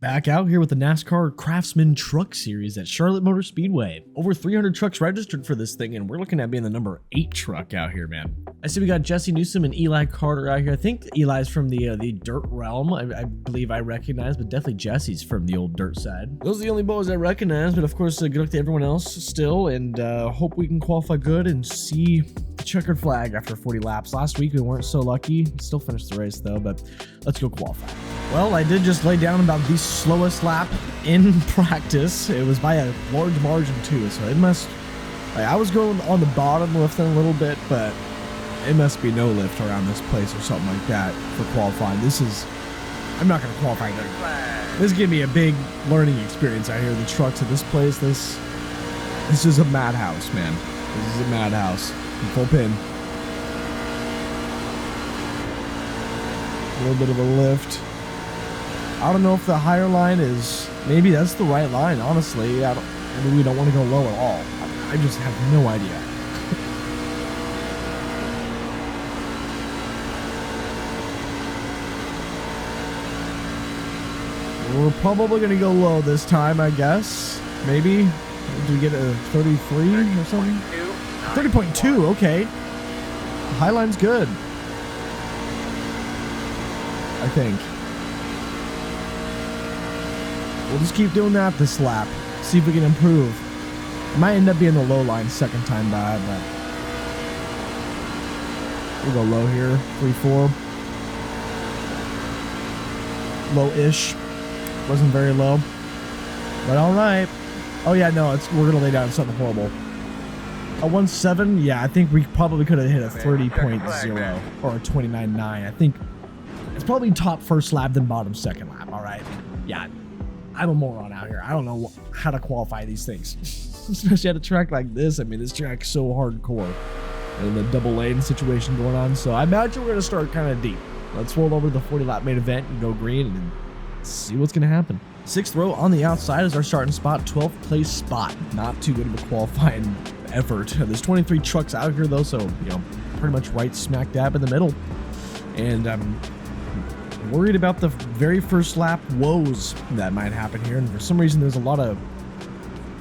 Back out here with the NASCAR Craftsman Truck Series at Charlotte Motor Speedway. Over 300 trucks registered for this thing, and we're looking at being the number 8 truck out here, man. I see we got Jesse Newsom and Eli Carter out here. I think Eli's from the dirt realm, I believe I recognize, but definitely Jesse's from the old dirt side. Those are the only boys I recognize, but of course, good luck to everyone else still, and hope we can qualify good and see the checkered flag after 40 laps. Last week, we weren't so lucky. Still finished the race, though, but let's go qualify. Well, I did just lay down about the slowest lap in practice. It was by a large margin too, so it must... I was going on the bottom lifting a little bit, but it must be no lift around this place or something like that for qualifying. I'm not going to qualify there. This is going to be a big learning experience out here. The trucks at this place, this is a madhouse, man. This is a madhouse. Full pin. A little bit of a lift. I don't know if the higher line is... Maybe that's the right line, honestly. We don't want to go low at all. I just have no idea. We're probably going to go low this time, I guess. Maybe. Do we get a 33 or something? 30.2, okay. The high line's good, I think. We'll just keep doing that this lap. See if we can improve. It might end up being the low line second time by, but we'll go low here. 3-4. Low-ish. Wasn't very low. But alright. Oh yeah, no, we're gonna lay down something horrible. A 1.7? Yeah, I think we probably could have hit a 30.0 or a 29.9. I think it's probably top first lap than bottom second lap, alright? Yeah. I'm a moron out here. I don't know how to qualify these things, especially at a track like this. I mean, this track's so hardcore, and the double lane situation going on. So I imagine we're gonna start kind of deep. Let's roll over the 40-lap main event and go green and see what's gonna happen. 6th row on the outside is our starting spot, 12th place spot. Not too good of a qualifying effort. There's 23 trucks out here though, so pretty much right smack dab in the middle. And worried about the very first lap woes that might happen here, and for some reason there's a lot of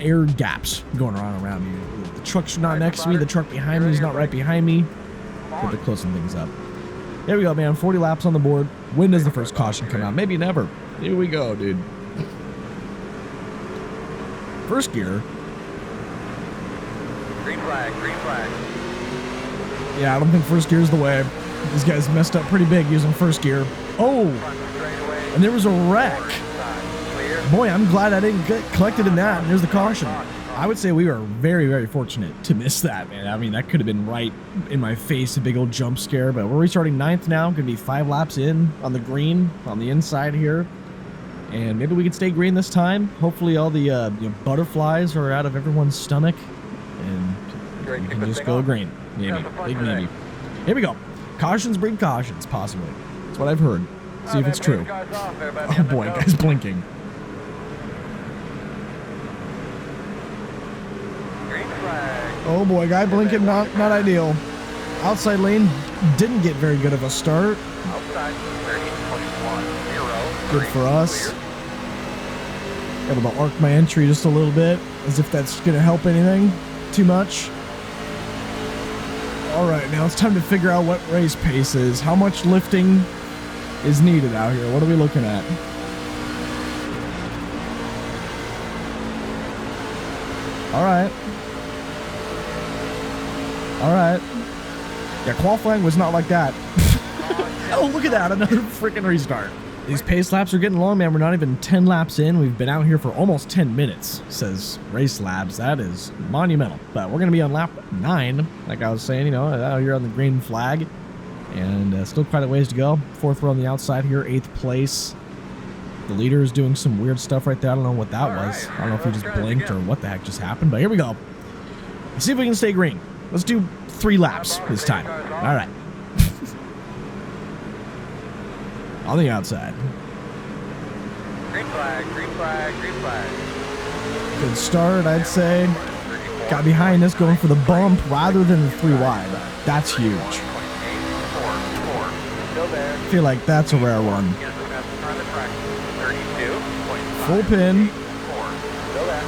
air gaps going around me. The truck's not next to me, the truck behind me is not right behind me, but they're closing things up. There we go, man. 40 laps on the board. When does the first caution come out? Maybe never. Here we go, dude. First gear. Green flag, green flag. Yeah, I don't think first gear is the way. These guys messed up pretty big using first gear. Oh, and there was a wreck. Boy, I'm glad I didn't get collected in that. And there's the caution. I would say we were very, very fortunate to miss that, man. I mean, that could have been right in my face, a big old jump scare. But we're restarting 9th now. Going to be 5 laps in on the green on the inside here. And maybe we can stay green this time. Hopefully all the butterflies are out of everyone's stomach. And we can just go green. Maybe. Big maybe. Here we go. Cautions breed cautions, possibly. That's what I've heard. See if it's true. Oh boy, guy's blinking. Oh boy, guy blinking, not ideal. Outside lane didn't get very good of a start. Good for us. Able to arc my entry just a little bit, as if that's gonna help anything too much. Alright, now it's time to figure out what race pace is. How much lifting is needed out here? What are we looking at? Alright. Alright. Yeah, qualifying was not like that. Oh, look at that. Another freaking restart. These pace laps are getting long, man. We're not even 10 laps in. We've been out here for almost 10 minutes, says Race Labs. That is monumental. But we're going to be on lap 9, like I was saying, out here on the green flag. And still quite a ways to go. 4th row on the outside here, 8th place. The leader is doing some weird stuff right there. I don't know what that was. I don't know if he just blinked or what the heck just happened. But here we go. Let's see if we can stay green. Let's do 3 laps this time. All right. On the outside. Green flag, green flag, green flag. Good start, I'd say. Got behind us going for the bump rather than the 3 wide. That's huge. I feel like that's a rare one. Full pin. 4. Still there.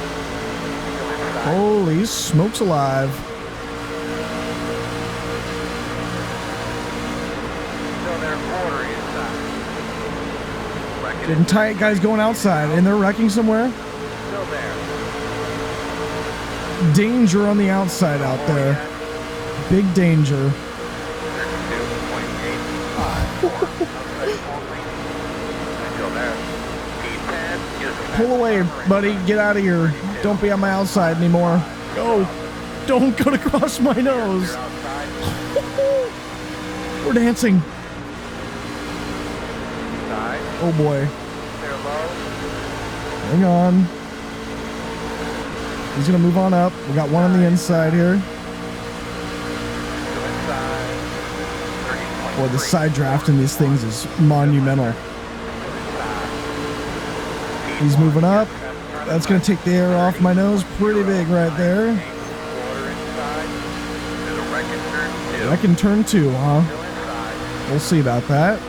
Still inside. Holy smokes alive. Still there. Quarter inside. Wrecking Getting tight, guys going outside, and they're wrecking somewhere. Still there. Danger on the outside out there. Big danger. 32.854. Still there. P10. Pull away, buddy. Get out of here. Don't be on my outside anymore. Go. Don't go to cross my nose. We're dancing. Side. Oh boy. Clear low. Hang on. He's gonna move on up. We got one on the inside here. Still inside. 30.3. Boy, the side draft in these things is monumental. He's moving up. That's gonna take the air off my nose pretty big right there. Quarter inside. There's a wrecking turn 2. I can turn 2, huh? Still inside. We'll see about that.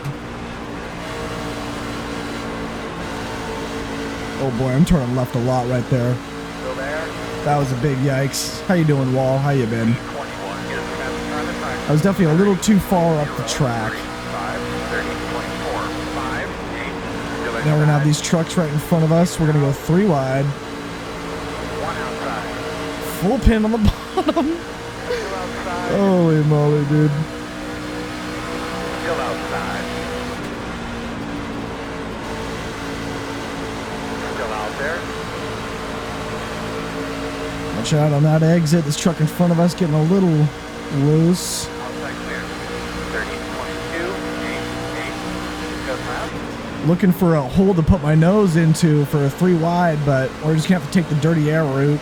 Oh boy, I'm turning left a lot right there. Still there. That was a big yikes. How you doing, Wall? How you been? 21. Get us past the front of the track. I was definitely a little too far up the track. 5, 30.4, 5, 8. Still Now we're gonna have these trucks right in front of us. We're gonna go 3 wide. 1 outside. Full pin on the bottom. 2 outside. Holy moly, dude. Still outside. Still out there. Watch out on that exit. This truck in front of us getting a little loose. Outside clear. 30.2, 8, 8. Goes left. Looking for a hole to put my nose into for a 3 wide, but we're just gonna have to take the dirty air route.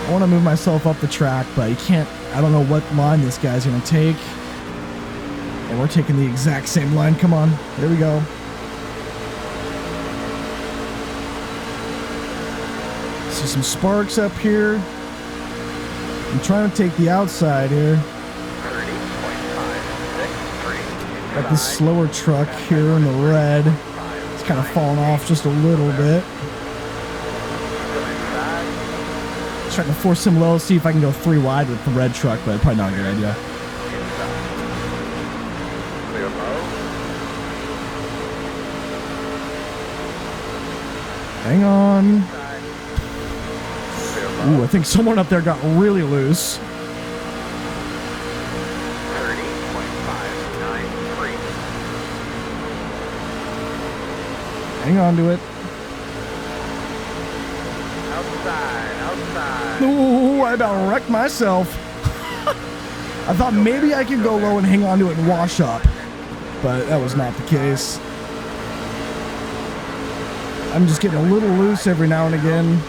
I want to move myself up the track, but you can't. I don't know what line this guy's gonna take. And we're taking the exact same line. Come on, here we go. See some sparks up here. I'm trying to take the outside here. 30.563. Got this slower truck here in the red. It's kind of falling off just a little bit. Trying to force him low, see if I can go 3 wide with the red truck, but probably not a good idea. Clear low. Hang on. Clear low. Ooh, I think someone up there got really loose. 30.593. Hang on to it. Outside, outside. Ooh, I about wrecked myself. I thought maybe I could go low and hang on to it and wash up, but that was not the case. I'm just getting a little loose every now and again.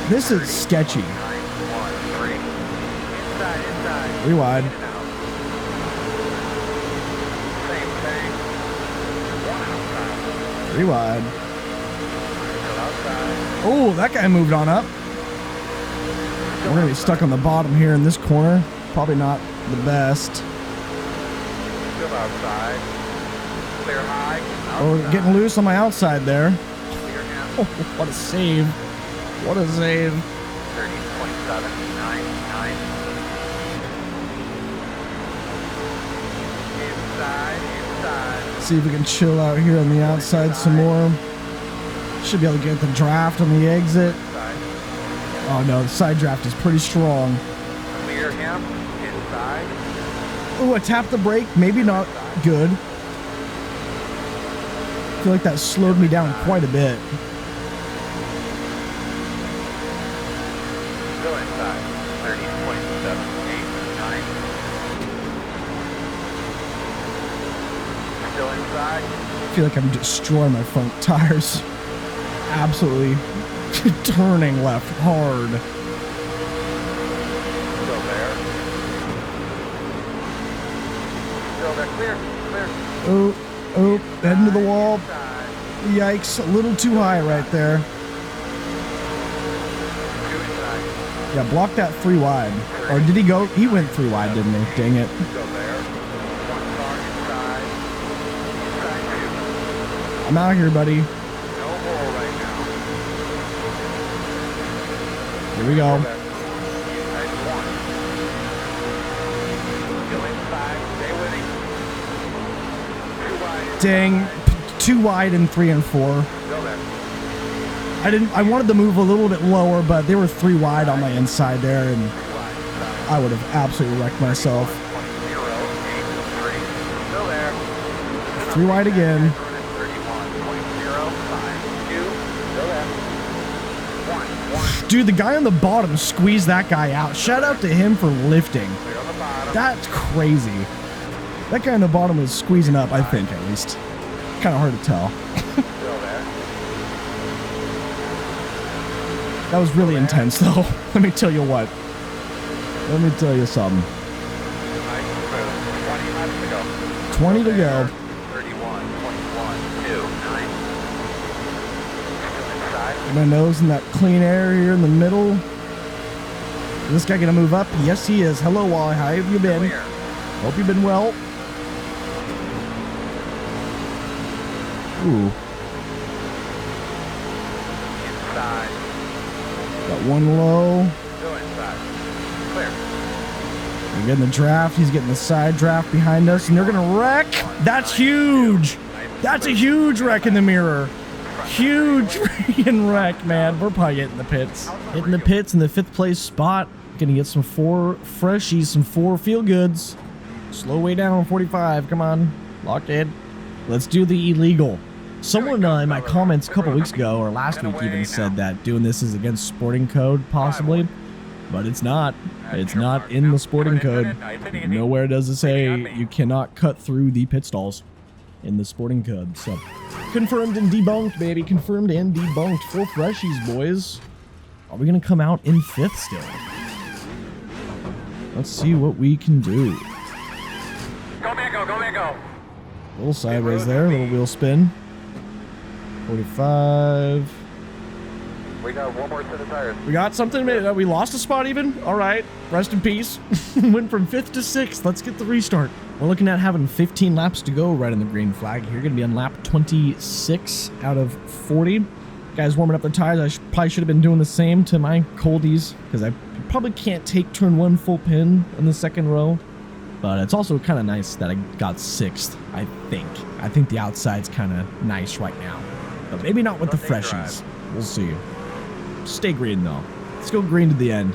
This is sketchy. 3 wide. Same thing. 1 outside. 3 wide. Still outside. Oh, that guy moved on up. We're gonna be stuck on the bottom here in this corner. Probably not the best. Still outside. Clear high. Oh, Outside. getting loose on my outside there. Clear now. Oh, what a save. What a save. 30.799. Inside, inside. See if we can chill out here on the outside some more. Should be able to get the draft on the exit. Inside. Oh no, the side draft is pretty strong. Clear him. Inside. Oh, I tapped the brake. Maybe not good. I feel like that slowed me down quite a bit. Still inside. 30.789. Still inside. I feel like I'm destroying my front tires. Absolutely turning left hard. Still there. Still there. Clear. Clear. Oh, oh, heading to the wall. Inside. Yikes, a little too high right there. 2 inside. Yeah, block that 3 wide. Or did he go? He went 3 wide, didn't he? Dang it. Go there. One car inside. Inside 2. I'm out here, buddy. No hole right now. Here we go. Inside 1. Go inside. Stay with him. 2 wide. Dang. 2 wide and 3 and 4. Go there. I wanted to move a little bit lower, but they were 3 wide on my inside there, and I would have absolutely wrecked myself. 3 wide again. Dude, the guy on the bottom squeezed that guy out. Shout out to him for lifting. That's crazy. That guy on the bottom was squeezing up, I think, at least. Kind of hard to tell. That was really intense, though. Let me tell you what. Let me tell you something. 20 to go. 31, 21, 2, 9. Get my nose in that clean air here in the middle. Is this guy gonna move up? Yes, he is. Hello, Wally. How have you been? Hope you've been well. Ooh. Inside. Got one low. Go inside. Clear. We're getting the draft. He's getting the side draft behind us, and they're gonna wreck. That's huge. That's a huge wreck in the mirror. Huge freaking wreck, man. We're probably getting the pits. Hitting the pits in the 5th place spot. Gonna get some 4 freshies, some 4 feel goods. Slow way down on 45. Come on, lock in. Let's do the illegal. Someone in my comments a couple weeks ago, or last week even, said that doing this is against sporting code, possibly. But it's not. It's not in the sporting code. Nowhere does it say you cannot cut through the pit stalls in the sporting code. So, confirmed and debunked, baby. Confirmed and debunked. 4 freshies, boys. Are we going to come out in 5th still? Let's see what we can do. Go, man, go, man, go. A little sideways there, a little wheel spin. 45. We got one more set of tires. We got something. We lost a spot even. All right. Rest in peace. Went from 5th to 6th. Let's get the restart. We're looking at having 15 laps to go right on the green flag. You're going to be on lap 26 out of 40. Guys warming up the tires. I probably should have been doing the same to my coldies, because I probably can't take turn 1 full pin in the 2nd row. But it's also kind of nice that I got 6th, I think. I think the outside's kind of nice right now. But maybe not with the freshies. We'll see. Stay green, though. Let's go green to the end.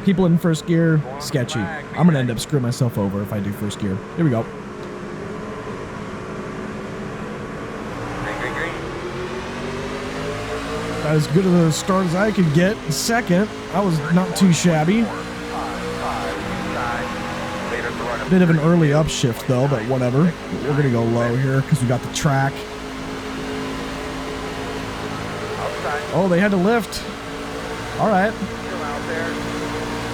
People in 1st gear, sketchy. I'm going to end up screwing myself over if I do 1st gear. Here we go. As good of a start as I could get. 2nd, I was not too shabby. Bit of an early upshift, though, but whatever. We're going to go low here because we got the track. Oh, they had to lift. All right.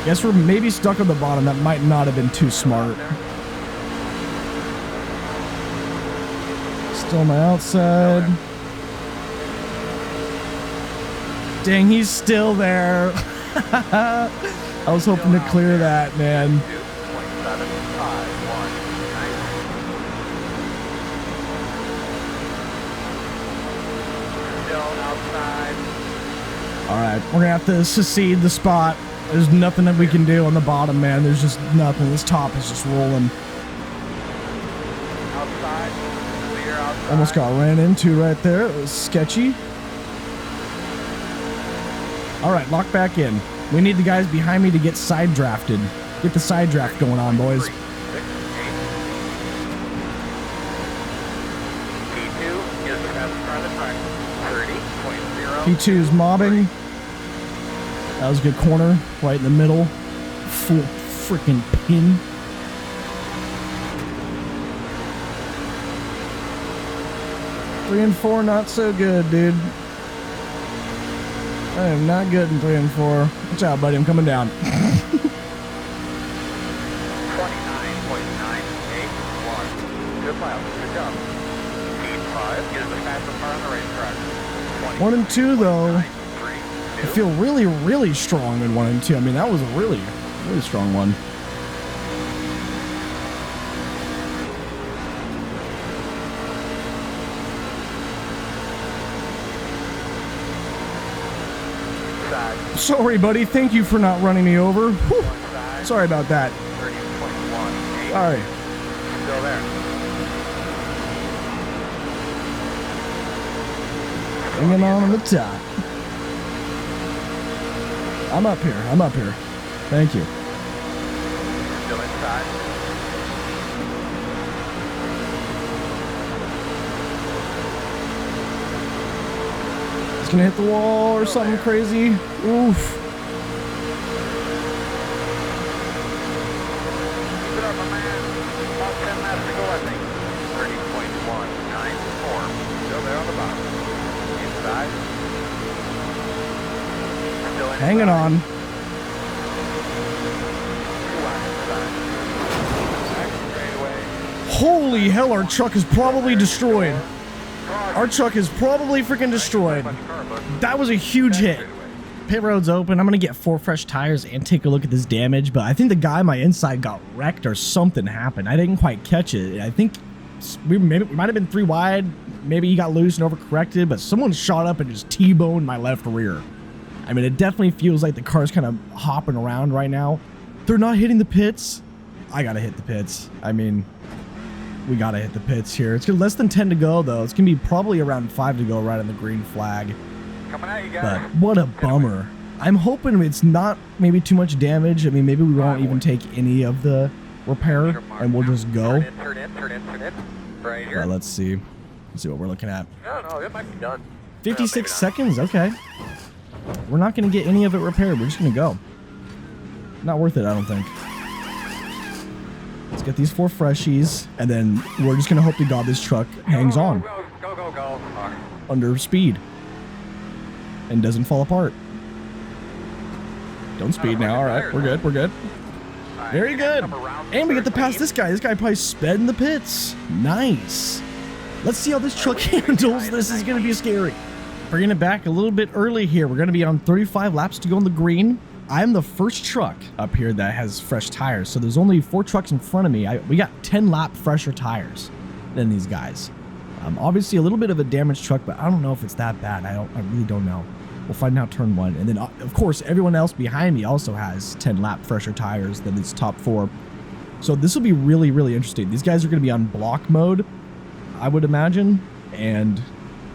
Guess we're maybe stuck on the bottom. That might not have been too smart. Still on my outside. Dang, he's still there. I was hoping to clear that, man. Alright, we're gonna have to secede the spot. There's nothing that we can do on the bottom, man. There's just nothing. This top is just rolling. Almost got ran into right there. It was sketchy. Alright, lock back in. We need the guys behind me to get side drafted. Get the side draft going on, boys. P2 is mobbing. That was a good corner, right in the middle. Full freaking pin. Three and 4, not so good, dude. I am not good in 3 and 4. Watch out, buddy. I'm coming down. 29.981. Good mile. Good job. Speed 5 is the fastest car on the racetrack. 1 and 2, though. 3, 15. I feel really, really strong in 1 and 2. I mean, that was a really, really strong one. Sorry, buddy. Thank you for not running me over. Whew. Sorry about that. 30.1. Sorry. Still there. Hanging on the top. I'm up here. I'm up here. Thank you. Still inside. It's gonna hit the wall or something crazy. Oof. Keep it up, my man. About 10 laps to go, I think. 30.194. Still there on the bottom. Inside. Still inside. Hanging on. Holy hell, our truck is probably destroyed. Our truck is probably freaking destroyed. That was a huge hit. Pit road's open. I'm going to get 4 fresh tires and take a look at this damage, but I think the guy on my inside got wrecked or something happened. I didn't quite catch it. I think we might have been 3 wide. Maybe he got loose and overcorrected, but someone shot up and just T-boned my left rear. I mean, it definitely feels like the car's kind of hopping around right now. They're not hitting the pits. I got to hit the pits. I mean, we got to hit the pits here. It's less than 10 to go, though. It's going to be probably around 5 to go right on the green flag. Coming at you guys. But what a bummer. I'm hoping it's not maybe too much damage. I mean, maybe we won't even take any of the repair and we'll just go. Turn in. Right here. Let's see. Let's see what we're looking at. No, it might be done. 56 seconds? Okay. We're not going to get any of it repaired. We're just going to go. Not worth it, I don't think. Let's get these 4 freshies, and then we're just going to hope to God this truck hangs on. Go. Under speed. And doesn't fall apart. Don't speed now. All right, we're good. Very good. And we get to pass this guy. This guy probably sped in the pits. Nice. Let's see how this truck handles. This is going to be scary. Bringing it back a little bit early here. We're going to be on 35 laps to go on the green. I'm the first truck up here that has fresh tires. So there's only 4 trucks in front of me. We got 10 lap fresher tires than these guys. Obviously a little bit of a damaged truck, but I don't know if it's that bad. I really don't know. We'll find out turn 1. And then of course everyone else behind me also has 10 lap fresher tires than these top 4. So this will be really, really interesting. These guys are going to be on block mode, I would imagine. And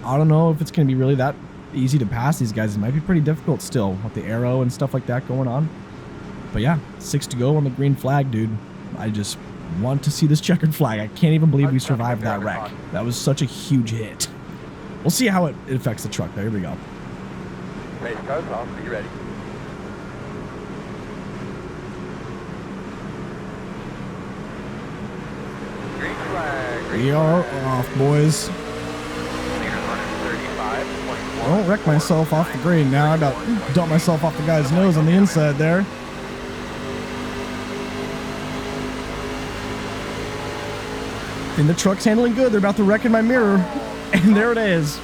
I don't know if it's going to be really that easy to pass these guys. It might be pretty difficult still with the arrow and stuff like that going on. But yeah, 6 to go on the green flag, dude. I just want to see this checkered flag. I can't even believe we survived that wreck. That was such a huge hit. We'll see how it affects the truck. There we go. Race cars off. Are you ready? Green flag. We are off, boys. I won't wreck myself off the green now. I about dumped myself off the guy's nose on the inside there. And the truck's handling good. They're about to wreck in my mirror. And there it is.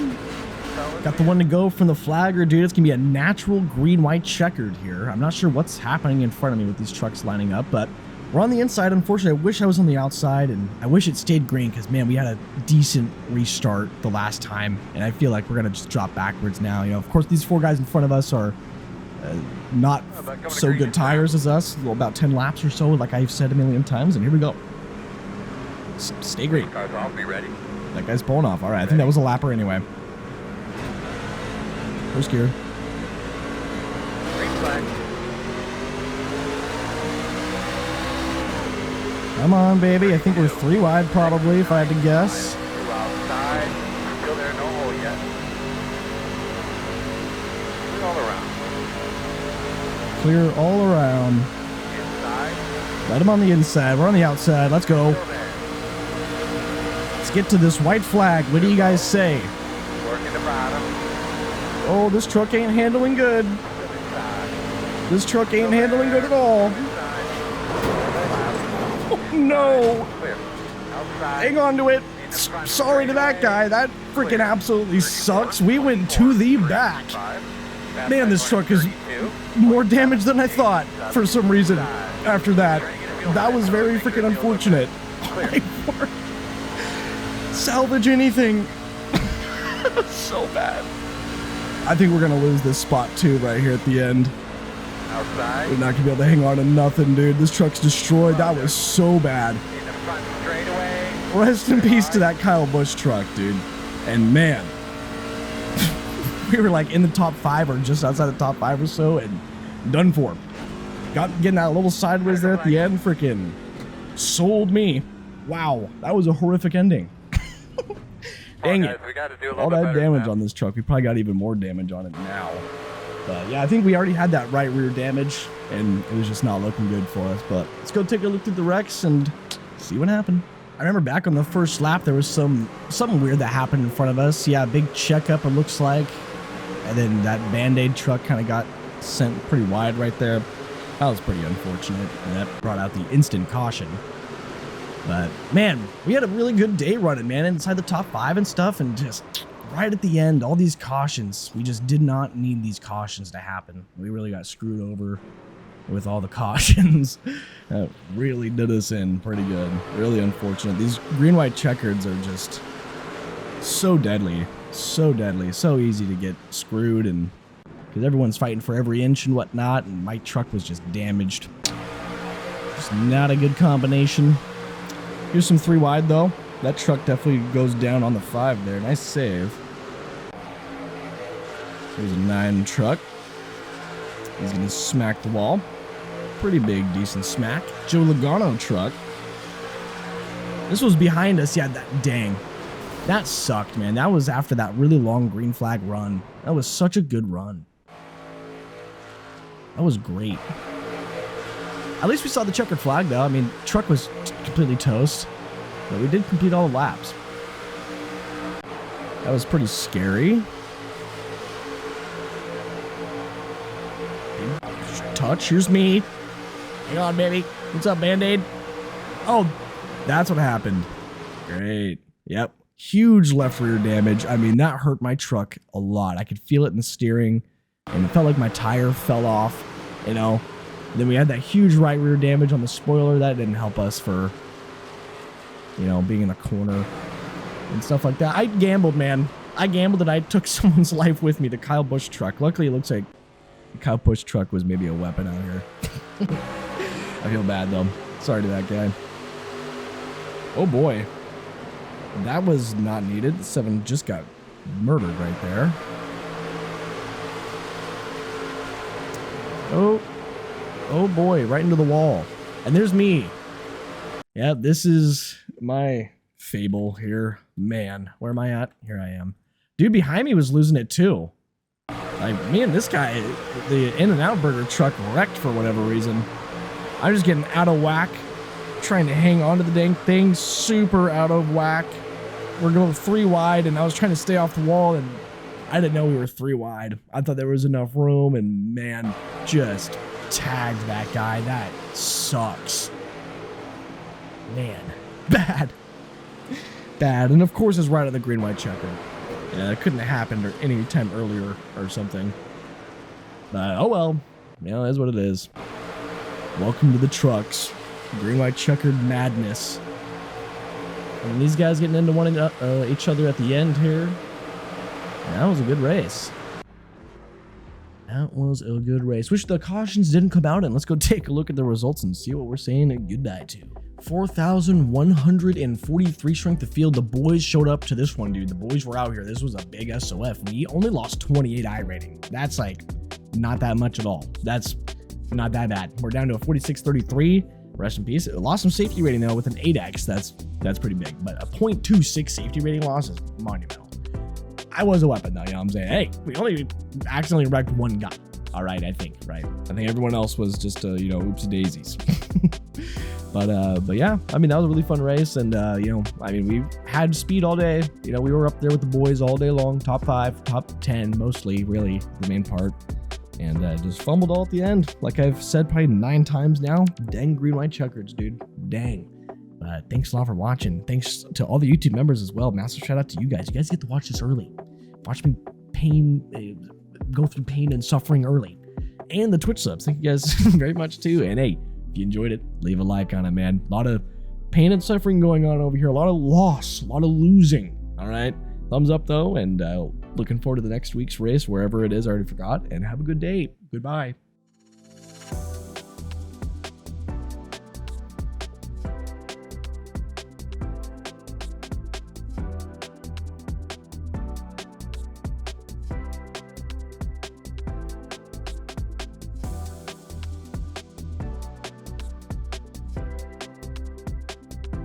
Got the one to go from the flagger, dude. It's going to be a natural green-white checkered here. I'm not sure what's happening in front of me with these trucks lining up, but we're on the inside. Unfortunately, I wish I was on the outside, and I wish it stayed green because, man, we had a decent restart the last time, and I feel like we're going to just drop backwards now. You know, of course, these 4 guys in front of us are not so good tires as us. Well, about 10 laps or so, like I've said a million times, and here we go. Stay green. I'll be ready. That guy's pulling off. All right, I think that was a lapper anyway. First gear. Green flag. Come on, baby. I think we're 3 wide probably, if I had to guess. Outside. Still there, no hole yet. Clear all around. Clear all around. Inside. Let him on the inside. We're on the outside. Let's go. Still there. Let's get to this white flag. What do you guys say? Working the bottom. Oh, this truck ain't handling good. This truck ain't handling good at all. Oh, no. Clear. Outside. Hang on to it. Sorry to that guy. That freaking absolutely sucks. We went to the back. Man, this truck is more damage than I thought for some reason after that. That was very freaking unfortunate. Salvage anything. So bad. I think we're going to lose this spot too right here at the end. Outside. We're not going to be able to hang on to nothing, dude. This truck's destroyed. That was so bad. In the front straightaway. Rest in peace to that Kyle Busch truck, dude. And man, we were like in the top 5 or just outside the top 5 or so and done for. Getting that little sideways there at the end, freaking sold me. Wow, that was a horrific ending. Dang it. All that damage on this truck. We probably got even more damage on it now. But yeah, I think we already had that right rear damage and it was just not looking good for us. But let's go take a look through the wrecks and see what happened. I remember back on the first lap, there was something weird that happened in front of us. Yeah, big checkup it looks like. And then that Band-Aid truck kind of got sent pretty wide right there. That was pretty unfortunate. And that brought out the instant caution. But man, we had a really good day running, man, inside the top 5 and stuff. And just right at the end, all these cautions. We just did not need these cautions to happen. We really got screwed over with all the cautions. That really did us in pretty good. Really unfortunate. These green-white checkers are just so deadly. So deadly. So easy to get screwed, and because everyone's fighting for every inch and whatnot, and my truck was just damaged. Just not a good combination. Here's some 3 wide though. That truck definitely goes down on the 5 there. Nice save. Here's a 9 truck. He's gonna smack the wall. Pretty big, decent smack. Joe Logano truck. This was behind us. Yeah, dang. That sucked, man. That was after that really long green flag run. That was such a good run. That was great. At least we saw the checkered flag, though. I mean, truck was completely toast, but we did complete all the laps. That was pretty scary. Touch. Here's me. Hang on, baby. What's up, Band-Aid? Oh, that's what happened. Great. Yep. Huge left rear damage. I mean, that hurt my truck a lot. I could feel it in the steering, and it felt like my tire fell off, you know. Then we had that huge right rear damage on the spoiler. That didn't help us for, you know, being in the corner and stuff like that. I gambled, man. I gambled that I took someone's life with me, the Kyle Busch truck. Luckily, it looks like the Kyle Busch truck was maybe a weapon out here. I feel bad, though. Sorry to that guy. Oh, boy. That was not needed. The 7 just got murdered right there. Oh boy, right into the wall. And there's me. Yeah, this is my fable here. Man, where am I at? Here I am. Dude behind me was losing it too. Like, me and this guy, the In-N-Out Burger truck wrecked for whatever reason. I'm just getting out of whack, trying to hang on to the dang thing, super out of whack. We're going 3 wide, and I was trying to stay off the wall, and I didn't know we were 3 wide. I thought there was enough room, and man, just tagged that guy. That sucks. Man, bad. Bad. And of course, it's right on the green-white checker. Yeah, it couldn't have happened any time earlier or something. But oh well. You know, that's what it is. Welcome to the trucks. Green-white checkered madness. And these guys getting into one each other at the end here. Yeah, that was a good race. That was a good race. Wish the cautions didn't come out, and let's go take a look at the results and see what we're saying goodbye to. 4,143 strength of field. The boys showed up to this one, dude. The boys were out here. This was a big SOF. We only lost 28 iRating. That's like not that much at all. That's not that bad. We're down to a 46.33. Rest in peace. It lost some safety rating though with an 8x. That's pretty big. But a 0.26 safety rating loss is monumental. I was a weapon though, you know what I'm saying? Hey, we only accidentally wrecked 1 guy. All right, I think, right? I think everyone else was just, you know, oopsie daisies. But yeah, I mean, that was a really fun race. And, you know, I mean, we had speed all day. You know, we were up there with the boys all day long. Top 5, top 10, mostly, really, the main part. And just fumbled all at the end. Like I've said probably 9 times now. Dang green-white checkers, dude. Dang. Thanks a lot for watching. Thanks to all the YouTube members as well. Massive shout out to you guys. You guys get to watch this early. Watch me go through pain and suffering early. And the Twitch subs. Thank you guys very much too. And hey, if you enjoyed it, leave a like on it, man. A lot of pain and suffering going on over here. A lot of loss, a lot of losing. All right. Thumbs up though. And looking forward to the next week's race, wherever it is. I already forgot. And have a good day. Goodbye.